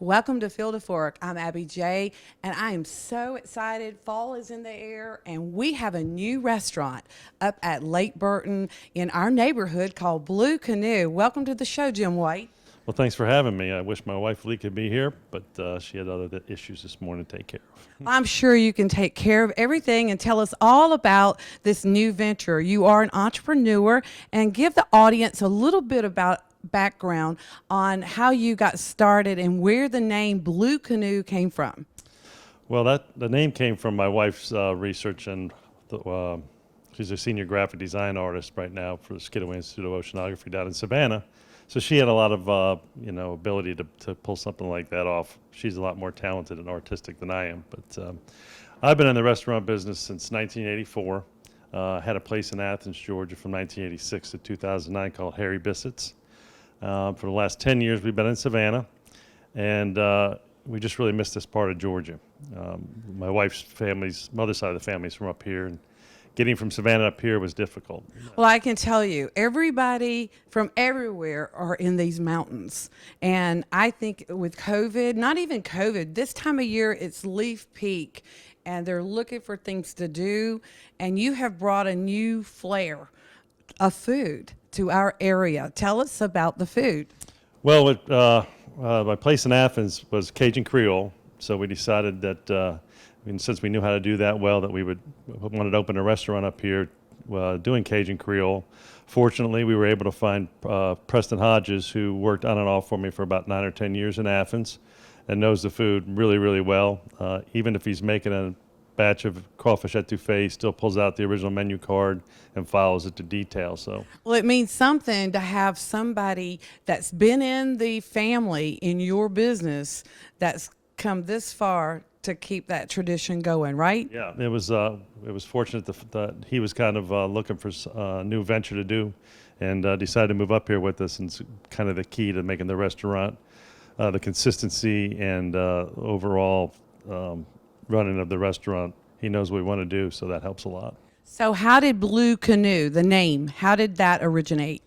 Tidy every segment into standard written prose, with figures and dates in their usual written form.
Welcome to Field of Fork. I'm Abby J, and I am so excited. Fall is in the air, and we have a new restaurant up at Lake Burton in our neighborhood called Blue Canoe. Welcome to the show, Jim White. Well, thanks for having me. I wish my wife Lee could be here, but she had other issues this morning to take care of. I'm sure you can take care of everything and tell us all about this new venture. You are an entrepreneur, and give the audience a little bit about background on how you got started and where the name Blue Canoe came from. Well, the name came from my wife's research, and she's a senior graphic design artist right now for the Skidaway Institute of Oceanography down in Savannah. So she had a lot of ability to pull something like that off. She's a lot more talented and artistic than I am. But I've been in the restaurant business since 1984. Had a place in Athens, Georgia from 1986 to 2009 called Harry Bissett's. For the last 10 years, we've been in Savannah, and we just really missed this part of Georgia. My wife's mother's side of the family is from up here, and getting from Savannah up here was difficult. Well, I can tell you, everybody from everywhere are in these mountains. And I think with COVID, not even COVID, this time of year, it's leaf peak, and they're looking for things to do. And you have brought a new flair of food to our area. Tell us about the food. Well, my place in Athens was Cajun Creole, so we decided that since we knew how to do that well, that we wanted to open a restaurant up here doing Cajun Creole. Fortunately, we were able to find Preston Hodges, who worked on and off for me for about 9 or 10 years in Athens and knows the food really, really well. Even if he's making a batch of crawfish etouffee, he still pulls out the original menu card and follows it to detail. So, well, it means something to have somebody that's been in the family in your business that's come this far to keep that tradition going, right? Yeah, it was fortunate that he was kind of looking for a new venture to do, and decided to move up here with us. And it's kind of the key to making the restaurant, the consistency and overall running of the restaurant. He knows what we want to do, so that helps a lot. So how did Blue Canoe, the name, how did that originate?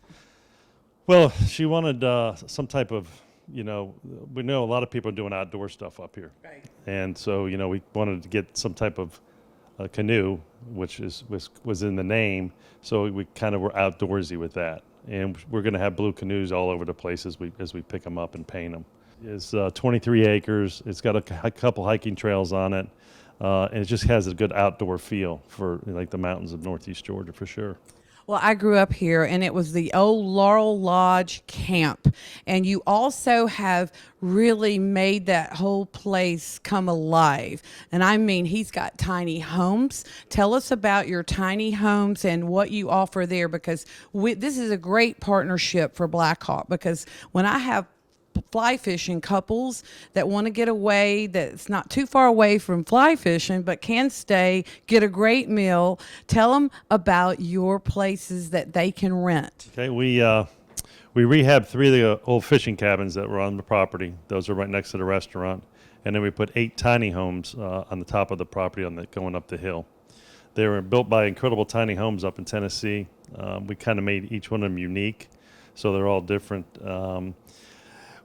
Well, she wanted some type of, we know a lot of people are doing outdoor stuff up here. Right. And so, we wanted to get some type of canoe, which was in the name. So we kind of were outdoorsy with that. And we're going to have blue canoes all over the place as we pick them up and paint them. It's 23 acres. It's got a couple hiking trails on it. And it just has a good outdoor feel for like the mountains of Northeast Georgia for sure. Well, I grew up here, and it was the old Laurel Lodge camp. And you also have really made that whole place come alive. And I mean, he's got tiny homes. Tell us about your tiny homes and what you offer there, because this is a great partnership for Blackhawk. Because when I have fly fishing couples that want to get away, that's not too far away from fly fishing but can stay, get a great meal, tell them about your places that they can rent. Okay, we rehabbed 3 of the old fishing cabins that were on the property. Those are right next to the restaurant. And then we put 8 tiny homes on the top of the property going up the hill. They were built by Incredible Tiny Homes up in Tennessee. We kind of made each one of them unique, so they're all different.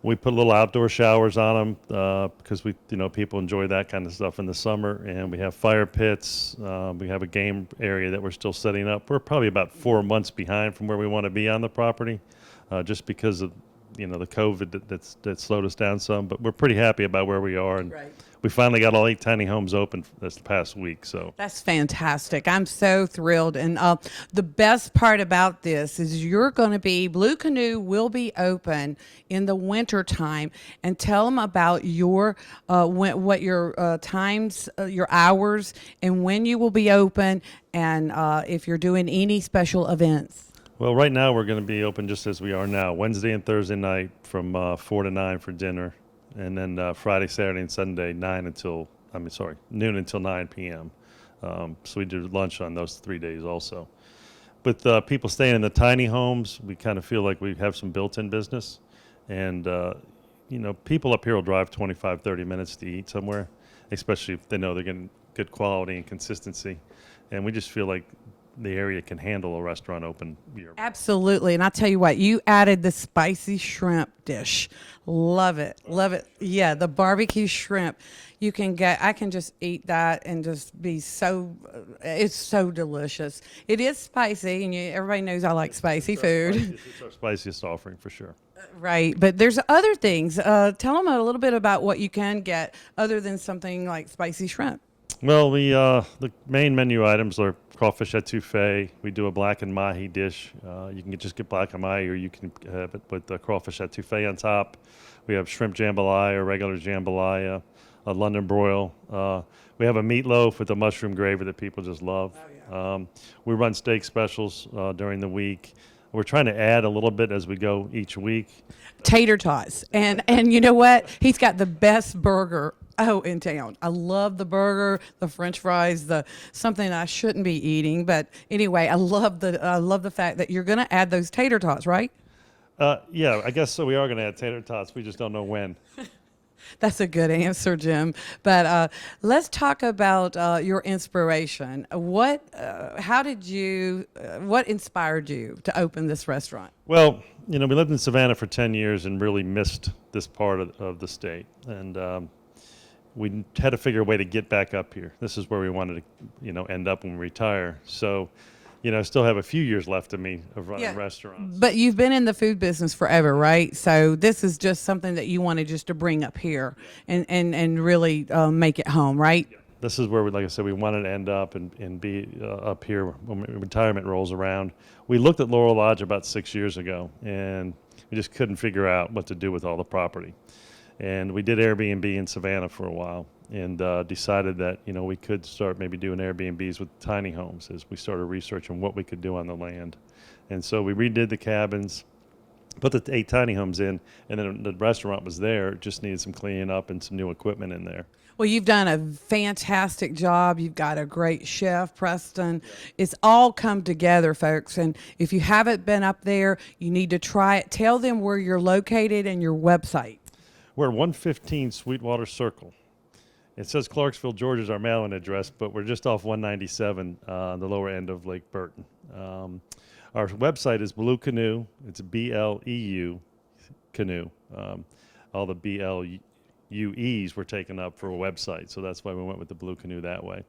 We put little outdoor showers on them because people enjoy that kind of stuff in the summer. And we have fire pits. We have a game area that we're still setting up. We're probably about 4 months behind from where we want to be on the property, just because of the COVID that slowed us down some. But we're pretty happy about where we are. And Right. we finally got all 8 tiny homes open this past week. So That's fantastic. I'm so thrilled. And the best part about this is Blue Canoe will be open in the winter time. And tell them about what your times, your hours, and when you will be open, and if you're doing any special events. Well, right now we're going to be open just as we are now, Wednesday and Thursday night from 4 to 9 for dinner, and then Friday, Saturday, and Sunday noon until 9 p.m. So we do lunch on those 3 days also. With people staying in the tiny homes, we kind of feel like we have some built-in business, and people up here will drive 25, 30 minutes to eat somewhere, especially if they know they're getting good quality and consistency, and we just feel like the area can handle a restaurant open year. Absolutely. And I'll tell you what, you added the spicy shrimp dish. Love it. Love it. Yeah, the barbecue shrimp. You can get, I can just eat that and just be so, it's so delicious. It is spicy, and everybody knows I like spicy food. It's our spiciest offering for sure. Right. But there's other things. Tell them a little bit about what you can get other than something like spicy shrimp. Well, the main menu items are crawfish etouffee. We do a black and mahi dish. You can just get black and mahi, or you can have it with the crawfish etouffee on top. We have shrimp jambalaya, regular jambalaya, a London broil. We have a meatloaf with a mushroom gravy that people just love. Oh, yeah. We run steak specials during the week. We're trying to add a little bit as we go each week. Tater tots. And you know what? He's got the best burger in town. I love the burger, the French fries, the something I shouldn't be eating. But anyway, I love the fact that you're going to add those tater tots, right? Yeah, I guess so. We are going to add tater tots. We just don't know when. That's a good answer, Jim. But let's talk about your inspiration. What inspired you to open this restaurant? Well, we lived in Savannah for 10 years and really missed this part of the state. And we had to figure a way to get back up here. This is where we wanted to, end up when we retire. So, I still have a few years left of me of running restaurants. But you've been in the food business forever, right? So this is just something that you wanted just to bring up here and really make it home, right? Yeah. This is where, like I said, we wanted to end up and be up here when retirement rolls around. We looked at Laurel Lodge about 6 years ago, and we just couldn't figure out what to do with all the property. And we did Airbnb in Savannah for a while, and decided that we could start maybe doing Airbnbs with tiny homes as we started researching what we could do on the land. And so we redid the cabins, put the 8 tiny homes in, and then the restaurant was there. It just needed some cleaning up and some new equipment in there. Well, you've done a fantastic job. You've got a great chef, Preston. It's all come together, folks. And if you haven't been up there, you need to try it. Tell them where you're located and your website. We're at 115 Sweetwater Circle. It says Clarksville, Georgia is our mailing address, but we're just off 197 on the lower end of Lake Burton. Our website is Blue Canoe. It's BLEU Canoe. All the BLUEs were taken up for a website, so that's why we went with the Blue Canoe that way.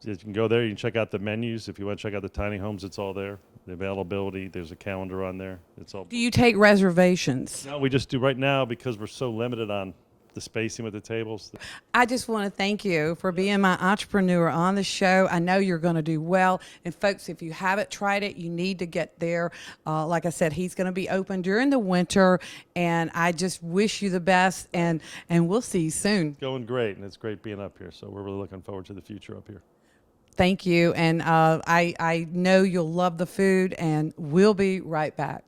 You can go there. You can check out the menus. If you want to check out the tiny homes, it's all there. The availability, there's a calendar on there. It's all. Do you take reservations? No, we just do right now because we're so limited on the spacing with the tables. I just want to thank you for being my entrepreneur on the show. I know you're going to do well. And folks, if you haven't tried it, you need to get there. Like I said, he's going to be open during the winter, and I just wish you the best, and we'll see you soon. Going great, and it's great being up here. So we're really looking forward to the future up here. Thank you. And I know you'll love the food, and we'll be right back.